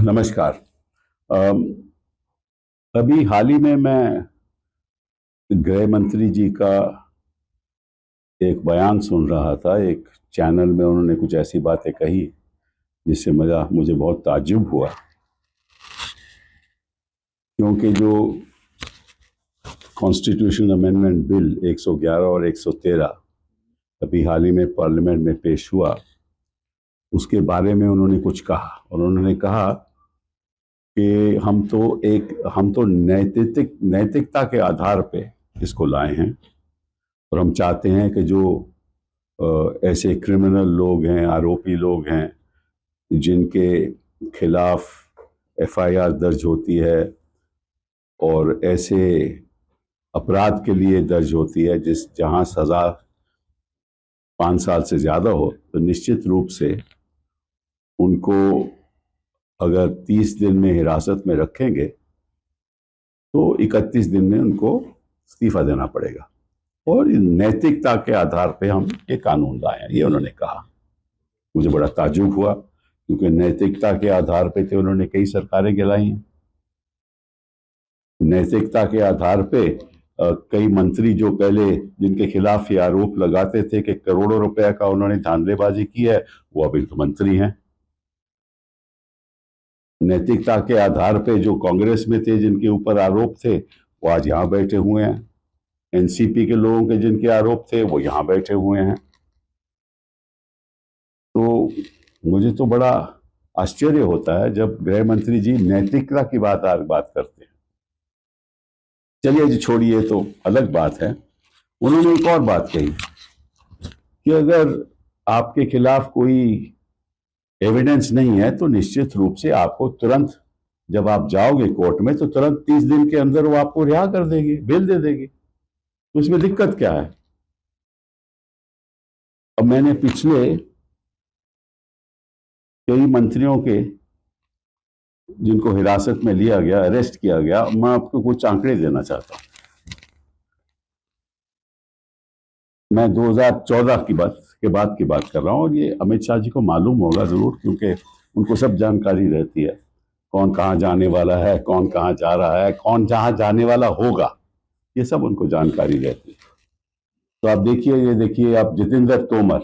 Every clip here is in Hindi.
नमस्कार। अम, अभी हाल ही में मैं गृह मंत्री जी का एक बयान सुन रहा था। एक चैनल में उन्होंने कुछ ऐसी बातें कही जिससे मुझे बहुत ताज्जुब हुआ, क्योंकि जो कॉन्स्टिट्यूशन अमेंडमेंट बिल 111 और 113 अभी हाल ही में पार्लियामेंट में पेश हुआ, उसके बारे में उन्होंने कुछ कहा। और उन्होंने कहा कि हम तो नैतिकता के आधार पे इसको लाए हैं, और हम चाहते हैं कि जो ऐसे क्रिमिनल लोग हैं, आरोपी लोग हैं, जिनके खिलाफ एफआईआर दर्ज होती है और ऐसे अपराध के लिए दर्ज होती है जहां सजा 5 साल से ज्यादा हो, तो निश्चित रूप से उनको अगर 30 दिन में हिरासत में रखेंगे तो 31 दिन में उनको इस्तीफा देना पड़ेगा। और नैतिकता के आधार पे हम ये कानून लाए हैं, ये उन्होंने कहा। मुझे बड़ा ताज्जुब हुआ, क्योंकि नैतिकता के आधार पे तो उन्होंने कई सरकारें गिलाई हैं। नैतिकता के आधार पे कई मंत्री जो पहले जिनके खिलाफ ये आरोप लगाते थे कि करोड़ों रुपए का उन्होंने धांधलेबाजी की है, वो अभी तो मंत्री हैं। नैतिकता के आधार पे जो कांग्रेस में थे, जिनके ऊपर आरोप थे, वो आज यहाँ बैठे हुए हैं। एनसीपी के लोगों के जिनके आरोप थे, वो यहाँ बैठे हुए हैं। तो मुझे तो बड़ा आश्चर्य होता है जब गृह मंत्री जी नैतिकता की बात करते हैं। चलिए जी, छोड़िए, तो अलग बात है। उन्होंने एक और बात कही कि अगर आपके खिलाफ कोई एविडेंस नहीं है तो निश्चित रूप से आपको तुरंत, जब आप जाओगे कोर्ट में, तो तुरंत 30 दिन के अंदर वो आपको रिहा कर देगी, बेल दे देगी। तो उसमें दिक्कत क्या है? अब मैंने पिछले कई मंत्रियों के जिनको हिरासत में लिया गया, अरेस्ट किया गया, मैं आपको कुछ आंकड़े देना चाहता हूं। मैं 2014 के बाद की बात कर रहा हूं, और ये अमित शाह जी को मालूम होगा जरूर, क्योंकि उनको सब जानकारी रहती है। कौन कहाँ जाने वाला है, कौन कहाँ जा रहा है, कौन जहां जाने वाला होगा, ये सब उनको जानकारी रहती है। तो आप देखिए, ये देखिए आप, जितेंद्र तोमर,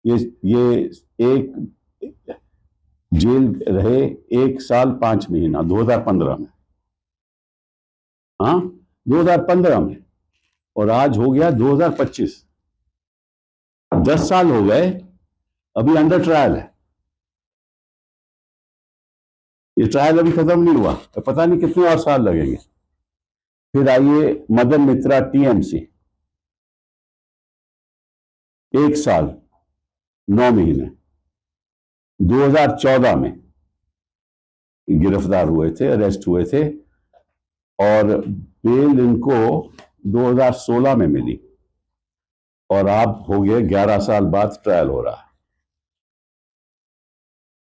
ये एक जेल रहे 1 साल 5 महीना 2015 में। हाँ, 2015 में, और आज हो गया 2025, 10 साल हो गए, अभी अंडर ट्रायल है। ये ट्रायल अभी खत्म नहीं हुआ, तो पता नहीं कितने और साल लगेंगे। फिर आइए मदन मित्रा, टीएमसी, 1 साल 9 महीने 2014 में गिरफ्तार हुए थे, अरेस्ट हुए थे, और बेल इनको 2016 में मिली, और आप हो गए 11 साल बाद ट्रायल हो रहा है।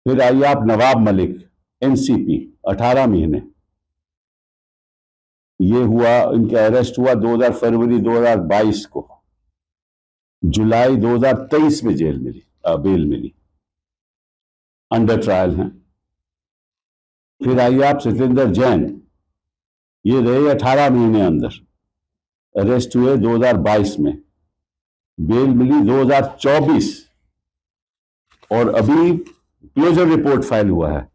फिर आइए आप नवाब मलिक, एनसीपी, 18 महीने। ये हुआ, इनका अरेस्ट हुआ फरवरी 2022 को, जुलाई 2023 में बेल मिली, अंडर ट्रायल हैं। फिर आइए आप सत्येंद्र जैन, ये रहे 18 महीने अंदर, अरेस्ट हुए 2022 में, बेल मिली 2024, और अभी क्लोजर रिपोर्ट फाइल हुआ है।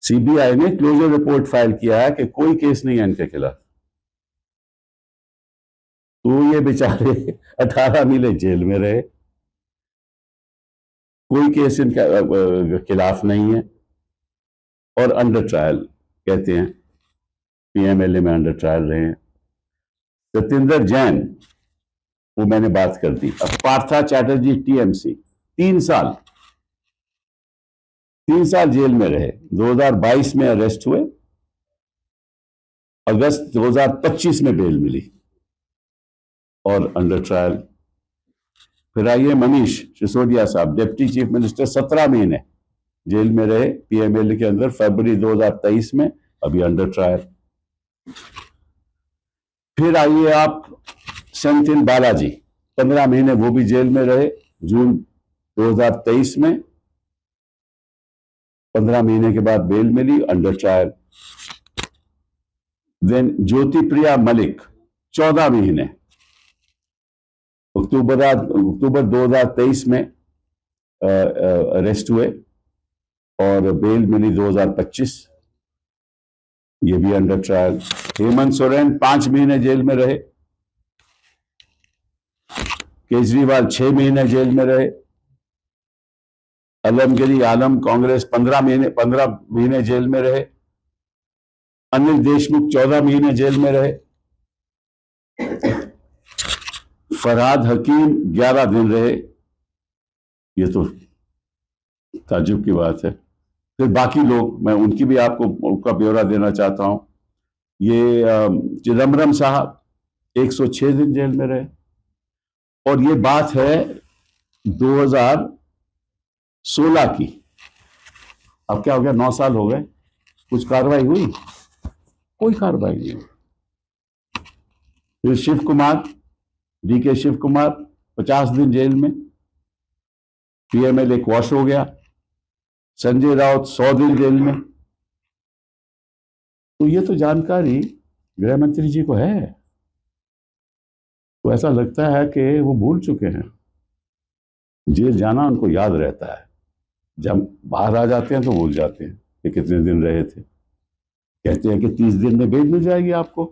सीबीआई ने क्लोजर रिपोर्ट फाइल किया है कि कोई केस नहीं है इनके खिलाफ। तो ये बेचारे 18 महीने जेल में रहे, कोई केस इनके खिलाफ नहीं है, और अंडर ट्रायल कहते हैं, पीएमएलए में अंडर ट्रायल रहे हैं। सत्येंद्र जैन, वो मैंने बात कर दी। अब पार्था चैटर्जी, टीएमसी, 3 साल 3 साल जेल में रहे, 2022 में अरेस्ट हुए, अगस्त 2025 में बेल मिली, और अंडर ट्रायल। फिर आइए मनीष सिसोदिया साहब, डिप्टी चीफ मिनिस्टर, 17 महीने जेल में रहे, पीएमएलए के अंदर, फरवरी 2023 में, अभी अंडर ट्रायल। फिर आइए आप सेंथिल बालाजी, 15 महीने वो भी जेल में रहे, जून 2023 में, 15 महीने के बाद बेल मिली, अंडर ट्रायल। देन ज्योति प्रिया मलिक 14 महीने, अक्टूबर 2023 में अरेस्ट हुए और बेल मिली 2025, ये भी अंडर ट्रायल। हेमंत सोरेन 5 महीने जेल में रहे, केजरीवाल 6 महीने जेल में रहे, आलमगिरी आलम कांग्रेस 15 महीने जेल में रहे, अनिल देशमुख 14 महीने जेल में रहे, फरहाद हकीम 11 दिन रहे। ये तो ताज्जुब की बात है। फिर बाकी लोग, मैं उनकी भी आपको उनका ब्यौरा देना चाहता हूं। ये चिदम्बरम साहब 106 दिन जेल में रहे, और ये बात है 2016 की। अब क्या हो गया, 9 साल हो गए, कुछ कार्रवाई हुई? कोई कार्रवाई नहीं हुई। फिर शिव कुमार, डीके शिव कुमार 50 दिन जेल में, पीएमएलए क्वॉश हो गया। संजय राउत 100 दिन जेल में। तो ये तो जानकारी गृह मंत्री जी को है, तो ऐसा लगता है कि वो भूल चुके हैं। जेल जाना उनको याद रहता है, जब बाहर आ जाते हैं तो भूल जाते हैं कि कितने दिन रहे थे। कहते हैं कि 30 दिन में बेल मिल जाएगी आपको।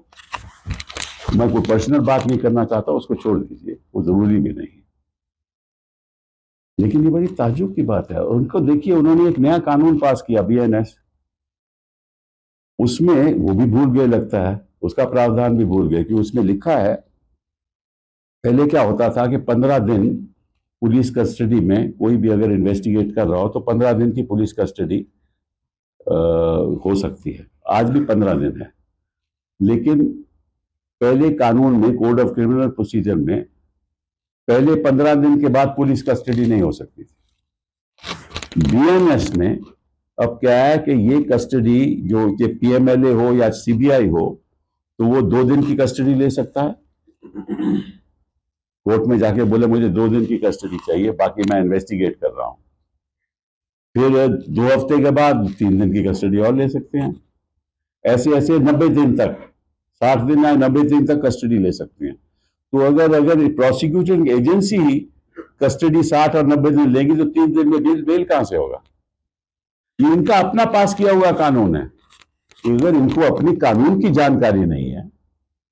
मैं कोई पर्सनल बात नहीं करना चाहता, उसको छोड़ दीजिए, वो जरूरी भी नहीं। लेकिन ये बड़ी ताज्जुब की बात है। उनको देखिए, उन्होंने एक नया कानून पास किया, बीएनएस, उसमें वो भी भूल गए लगता है, उसका प्रावधान भी भूल गए कि उसमें लिखा है, पहले क्या होता था कि 15 दिन पुलिस कस्टडी में कोई भी अगर इन्वेस्टिगेट कर रहा हो तो 15 दिन की पुलिस कस्टडी हो सकती है। आज भी 15 दिन है, लेकिन पहले कानून में, कोड ऑफ क्रिमिनल प्रोसीजर में, पहले 15 दिन के बाद पुलिस कस्टडी नहीं हो सकती थी। बीएनएस में अब क्या है कि ये कस्टडी, जो ये पीएमएलए हो या सीबीआई हो, तो वो 2 दिन की कस्टडी ले सकता है। कोर्ट में जाके बोले मुझे 2 दिन की कस्टडी चाहिए, बाकी मैं इन्वेस्टिगेट कर रहा हूं। फिर 2 हफ्ते के बाद 3 दिन की कस्टडी और ले सकते हैं। ऐसे ऐसे 90 दिन तक, 60 दिन या 90 दिन तक कस्टडी ले सकते हैं। तो अगर प्रोसिक्यूटिंग एजेंसी ही कस्टडी 60 और 90 दिन लेगी तो 3 दिन में बेल कहां से होगा? ये इनका अपना पास किया हुआ कानून है। अगर इनको अपनी कानून की जानकारी नहीं है,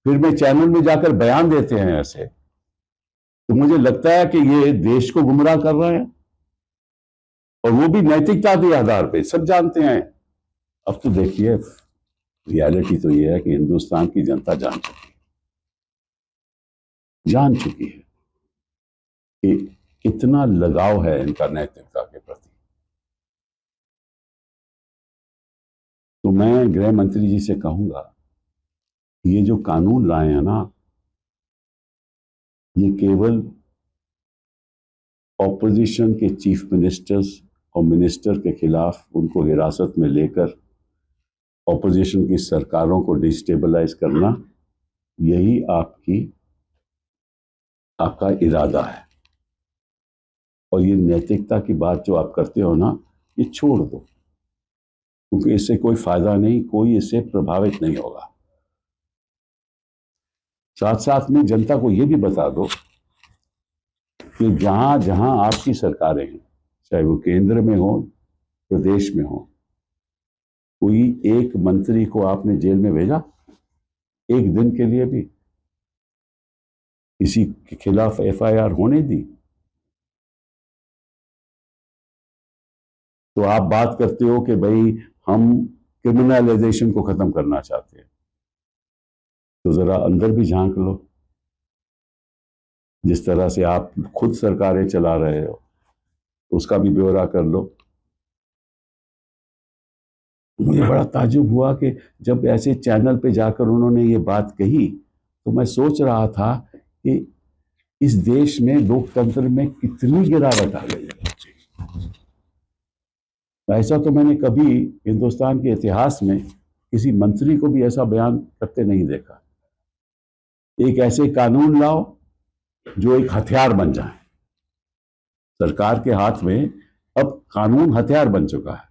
फिर में चैनल में जाकर बयान देते हैं ऐसे, तो मुझे लगता है कि ये देश को गुमराह कर रहे हैं, और वो भी नैतिकता के आधार पे। सब जानते हैं। अब तो देखिए, रियलिटी तो ये है कि हिंदुस्तान की जनता जान चुकी है कि कितना लगाव है इनका नैतिकता के प्रति। तो मैं गृह मंत्री जी से कहूंगा, ये जो कानून लाए हैं ना, ये केवल ऑपोजिशन के चीफ मिनिस्टर्स और मिनिस्टर के खिलाफ उनको हिरासत में लेकर ऑपोजिशन की सरकारों को डिस्टेबलाइज करना, यही आपका इरादा है। और ये नैतिकता की बात जो आप करते हो ना, ये छोड़ दो, क्योंकि इससे कोई फायदा नहीं, कोई इससे प्रभावित नहीं होगा। साथ साथ में जनता को ये भी बता दो कि जहां जहां आपकी सरकारें हैं, चाहे वो केंद्र में हो, प्रदेश में हो, कोई एक मंत्री को आपने जेल में भेजा एक दिन के लिए भी? किसी के खिलाफ एफआईआर होने दी? तो आप बात करते हो कि भाई हम क्रिमिनलाइजेशन को खत्म करना चाहते हैं, तो जरा अंदर भी झांक लो। जिस तरह से आप खुद सरकारें चला रहे हो, उसका भी ब्यौरा कर लो। मुझे बड़ा ताज्जुब हुआ कि जब ऐसे चैनल पे जाकर उन्होंने ये बात कही, तो मैं सोच रहा था कि इस देश में लोकतंत्र में कितनी गिरावट आ गई है। ऐसा तो मैंने कभी हिंदुस्तान के इतिहास में किसी मंत्री को भी ऐसा बयान करते नहीं देखा। एक ऐसे कानून लाओ जो एक हथियार बन जाए। सरकार के हाथ में अब कानून हथियार बन चुका है।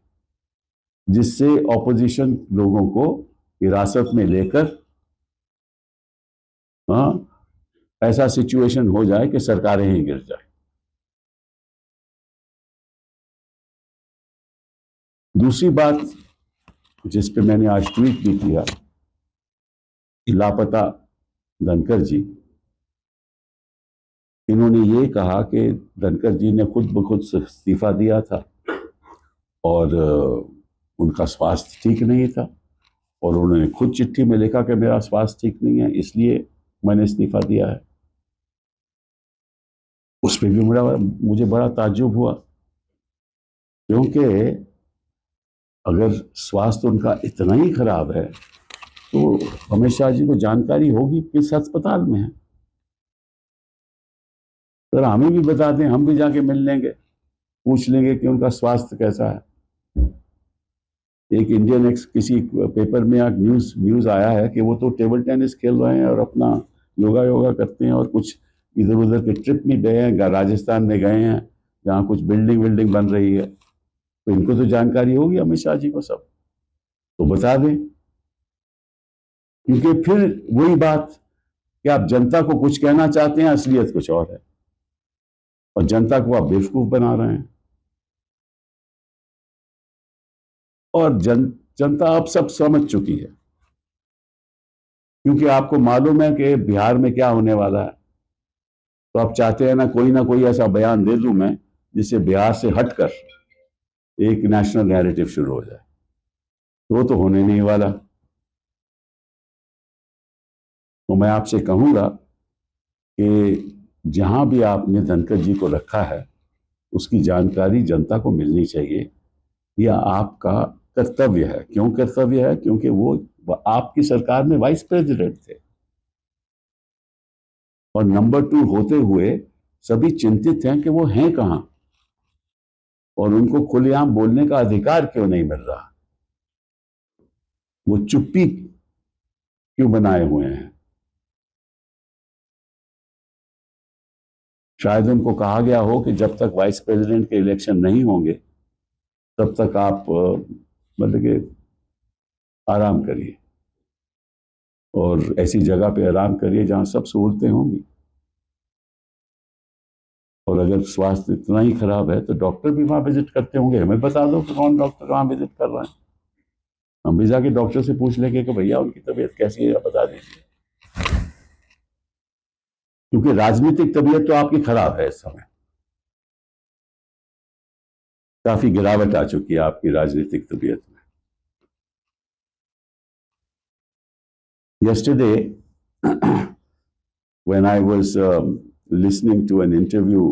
जिससे ऑपोजिशन लोगों को हिरासत में लेकर ऐसा सिचुएशन हो जाए कि सरकारें ही गिर जाए। दूसरी बात जिस पे मैंने आज ट्वीट भी किया, लापता धनखड़ जी, इन्होंने ये कहा कि धनखड़ जी ने खुद ब खुद इस्तीफा दिया था और उनका स्वास्थ्य ठीक नहीं था, और उन्होंने खुद चिट्ठी में लिखा कि मेरा स्वास्थ्य ठीक नहीं है, इसलिए मैंने इस्तीफा दिया है। उस पर भी मुझे बड़ा ताज्जुब हुआ, क्योंकि अगर स्वास्थ्य उनका इतना ही खराब है तो अमित शाह जी को जानकारी होगी किस अस्पताल में है। तो हमें भी बता दें, हम भी जाके मिल लेंगे, पूछ लेंगे कि उनका स्वास्थ्य कैसा है। एक इंडियन एक्स किसी पेपर में एक न्यूज आया है कि वो तो टेबल टेनिस खेल रहे हैं और अपना योगा करते हैं, और कुछ इधर उधर के ट्रिप में गए हैं, राजस्थान में गए हैं जहाँ कुछ बिल्डिंग बन रही है। तो इनको तो जानकारी होगी अमित शाह जी को सब, तो बता दें। क्योंकि फिर वही बात कि आप जनता को कुछ कहना चाहते हैं, असलियत कुछ और है, और जनता को आप बेवकूफ बना रहे हैं। और जनता अब सब समझ चुकी है, क्योंकि आपको मालूम है कि बिहार में क्या होने वाला है। तो आप चाहते हैं ना कोई ऐसा बयान दे दूं मैं जिससे बिहार से हटकर एक नेशनल नैरेटिव शुरू हो जाए, वो तो होने नहीं वाला। तो मैं आपसे कहूंगा कि जहां भी आपने धनखड़ जी को रखा है उसकी जानकारी जनता को मिलनी चाहिए, यह आपका कर्तव्य है। क्यों कर्तव्य है? क्योंकि वो आपकी सरकार में वाइस प्रेसिडेंट थे, और नंबर 2 होते हुए सभी चिंतित हैं कि वो हैं कहां, और उनको खुलेआम बोलने का अधिकार क्यों नहीं मिल रहा, वो चुप्पी क्यों बनाए हुए हैं। शायद उनको कहा गया हो कि जब तक वाइस प्रेसिडेंट के इलेक्शन नहीं होंगे तब तक आप मतलब कि आराम करिए, और ऐसी जगह पे आराम करिए जहां सब सहूलतें होंगी। और अगर स्वास्थ्य इतना ही खराब है तो डॉक्टर भी वहां विजिट करते होंगे, हमें बता दो कि कौन डॉक्टर वहां विजिट कर रहे हैं, हम भी जाके डॉक्टर से पूछ लेंगे कि भैया उनकी तबीयत कैसी है, बता दीजिए। क्योंकि राजनीतिक तबीयत तो आपकी खराब है, इस समय काफी गिरावट आ चुकी है आपकी राजनीतिक तबीयत में। Yesterday, when I was listening to an interview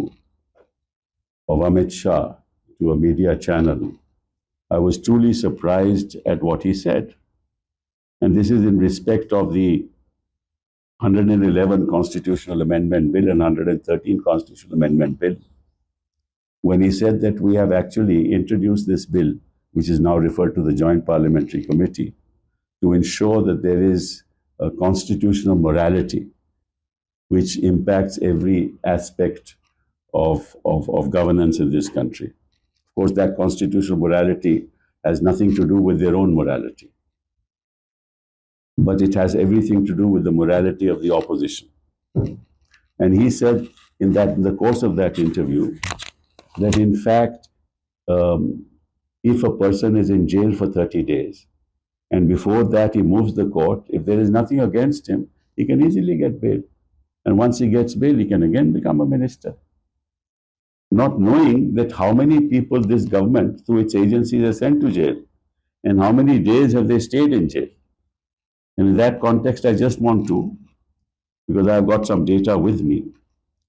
of Amit Shah to a media channel, I was truly surprised at what he said. And this is in respect of the 111 Constitutional Amendment Bill and 113 Constitutional Amendment Bill, when he said that we have actually introduced this bill, which is now referred to the Joint Parliamentary Committee, to ensure that there is a constitutional morality which impacts every aspect of governance in this country. Of course, that constitutional morality has nothing to do with their own morality, but it has everything to do with the morality of the opposition. And he said in the course of that interview that in fact, if a person is in jail for 30 days, and before that he moves the court, if there is nothing against him, he can easily get bail. And once he gets bail, he can again become a minister. Not knowing that how many people this government, through its agencies, has sent to jail, and how many days have they stayed in jail. And in that context, I just want to, because I've got some data with me,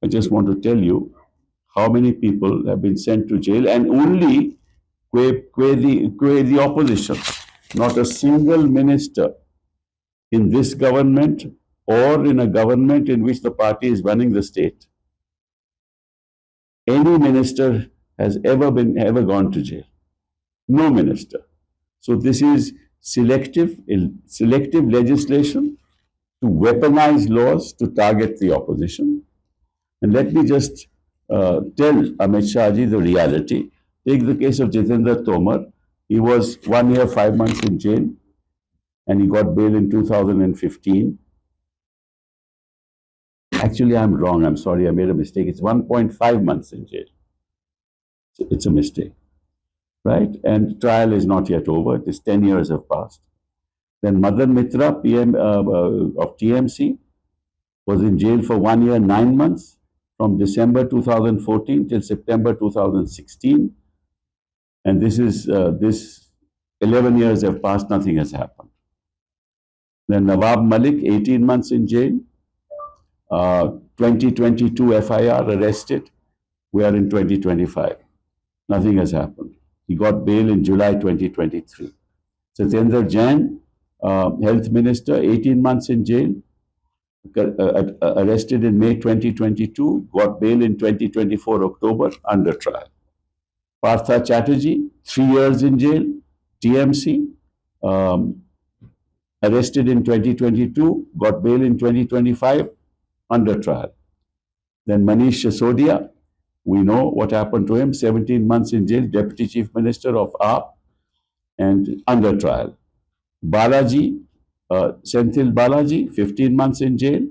I just want to tell you how many people have been sent to jail, and only the opposition. Not a single minister in this government or in a government in which the party is running the state, any minister has ever gone to jail. No minister. So this is selective legislation to weaponize laws to target the opposition. And let me just tell Amit Shah ji the reality. Take the case of Jitendra Tomar. He was 1 year, 5 months in jail, and he got bail in 2015. Actually, I'm wrong. I'm sorry. I made a mistake. It's 1.5 months in jail. It's a mistake, right? And trial is not yet over. It is 10 years have passed. Then Madan Mitra, PM of TMC, was in jail for 1 year, 9 months, from December 2014 till September 2016. And this 11 years have passed, nothing has happened. Then Nawab Malik, 18 months in jail. 2022 FIR, arrested. We are in 2025. Nothing has happened. He got bail in July 2023. Satyendra Jain, Health Minister, 18 months in jail. Arrested in May 2022, got bail in 2024 October, under trial. Partha Chatterjee, 3 years in jail. TMC, arrested in 2022, got bail in 2025, under trial. Then Manish Sisodia, we know what happened to him, 17 months in jail, Deputy Chief Minister of AAP, and under trial. Balaji, Senthil Balaji, 15 months in jail.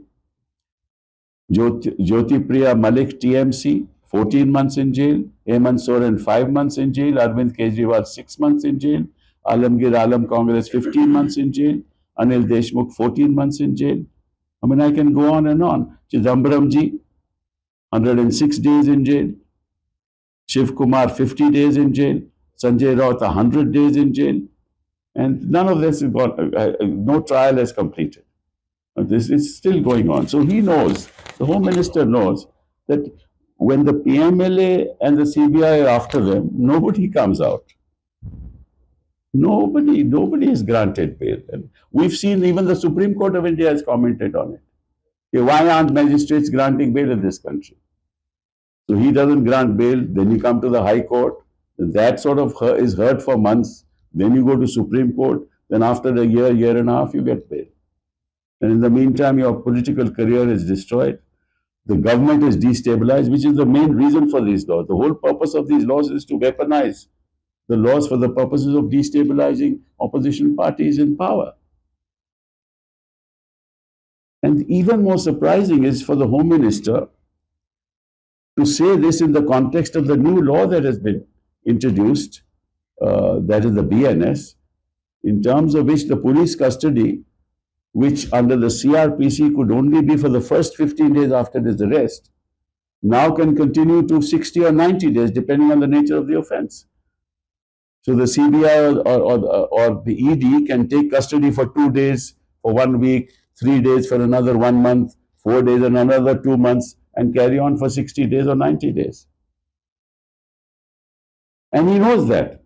Jyoti Priya Malik, TMC, 14 months in jail. Hemant Soren, 5 months in jail. Arvind Kejriwal, 6 months in jail. Alamgir Alam Congress, 15 months in jail. Anil Deshmukh, 14 months in jail. I mean, I can go on and on. Chidambaramji, 106 days in jail. Shiv Kumar, 50 days in jail. Sanjay Raut, 100 days in jail. And none of this is gone. No trial is completed. This is still going on. So he knows, the Home Minister knows, that when the PMLA and the CBI are after them, nobody comes out. Nobody is granted bail. And we've seen even the Supreme Court of India has commented on it. Okay, why aren't magistrates granting bail in this country? So he doesn't grant bail, then you come to the High Court, that sort of is heard for months, then you go to Supreme Court, then after a year and a half, you get bail. And in the meantime, your political career is destroyed. The government is destabilized, which is the main reason for these laws. The whole purpose of these laws is to weaponize the laws for the purposes of destabilizing opposition parties in power. And even more surprising is for the Home Minister to say this in the context of the new law that has been introduced, that is the BNS, in terms of which the police custody, which under the CRPC could only be for the first 15 days after his arrest, now can continue to 60 or 90 days, depending on the nature of the offense. So the CBI or the ED can take custody for 2 days, for 1 week, 3 days for another 1 month, 4 days and another 2 months, and carry on for 60 days or 90 days. And he knows that.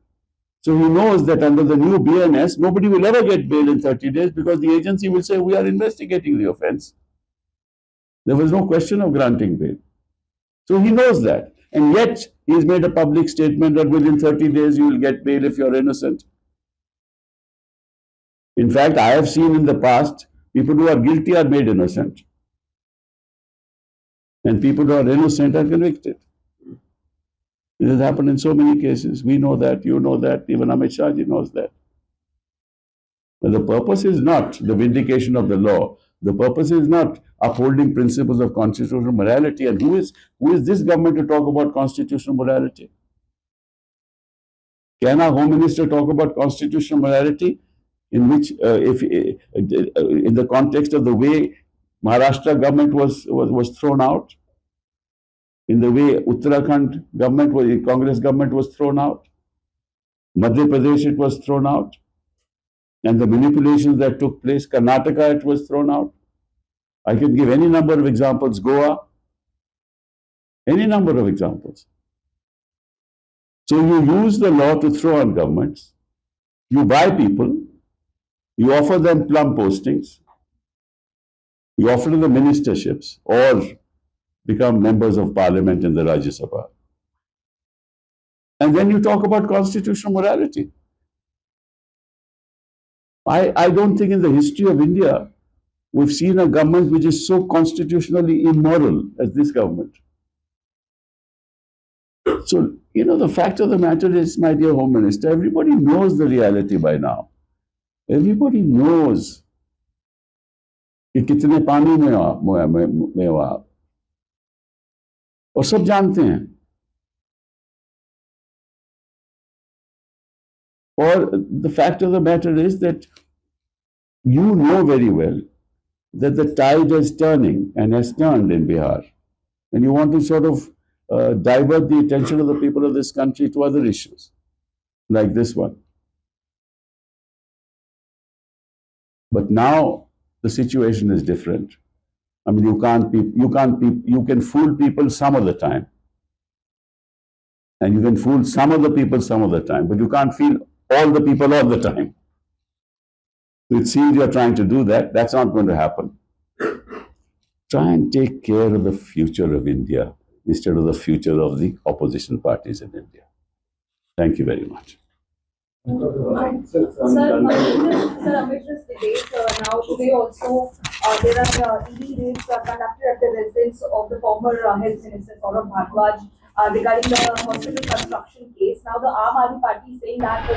So he knows that under the new BNS, nobody will ever get bail in 30 days because the agency will say, we are investigating the offense. There was no question of granting bail. So he knows that. And yet, he has made a public statement that within 30 days you will get bail if you are innocent. In fact, I have seen in the past, people who are guilty are made innocent. And people who are innocent are convicted. It has happened in so many cases. We know that, you know that, even Amit Shah ji knows that. But the purpose is not the vindication of the law. The purpose is not upholding principles of constitutional morality. And who is this government to talk about constitutional morality? Can our Home Minister talk about constitutional morality in which, in the context of the way Maharashtra government was thrown out? In the way Uttarakhand government, Congress government was thrown out? Madhya Pradesh, it was thrown out? And the manipulations that took place, Karnataka, it was thrown out. I can give any number of examples, Goa, any number of examples. So you use the law to throw on governments, you buy people, you offer them plum postings, you offer them ministerships or become members of parliament in the Rajya Sabha. And then you talk about constitutional morality. I don't think in the history of India we've seen a government which is so constitutionally immoral as this government. So, the fact of the matter is, my dear Home Minister, everybody knows the reality by now. Everybody knows कि कितने पानी में हो आप, और सब जानते हैं. Or the fact of the matter is that you know very well that the tide is turning and has turned in Bihar. And you want to sort of divert the attention of the people of this country to other issues, like this one. But now the situation is different. I mean, you can fool people some of the time. And you can fool some of the people some of the time, but you can't fool all the people all the time. It seems you're trying to do that. That's not going to happen. Try and take care of the future of India instead of the future of the opposition parties in India. Thank you very much. Sir, amid this debate, now today also there are ED raids conducted at the residence of the former Health Minister Saurabh Bhardwaj regarding the hospital construction case. Now the Aam Aadmi Party is saying that the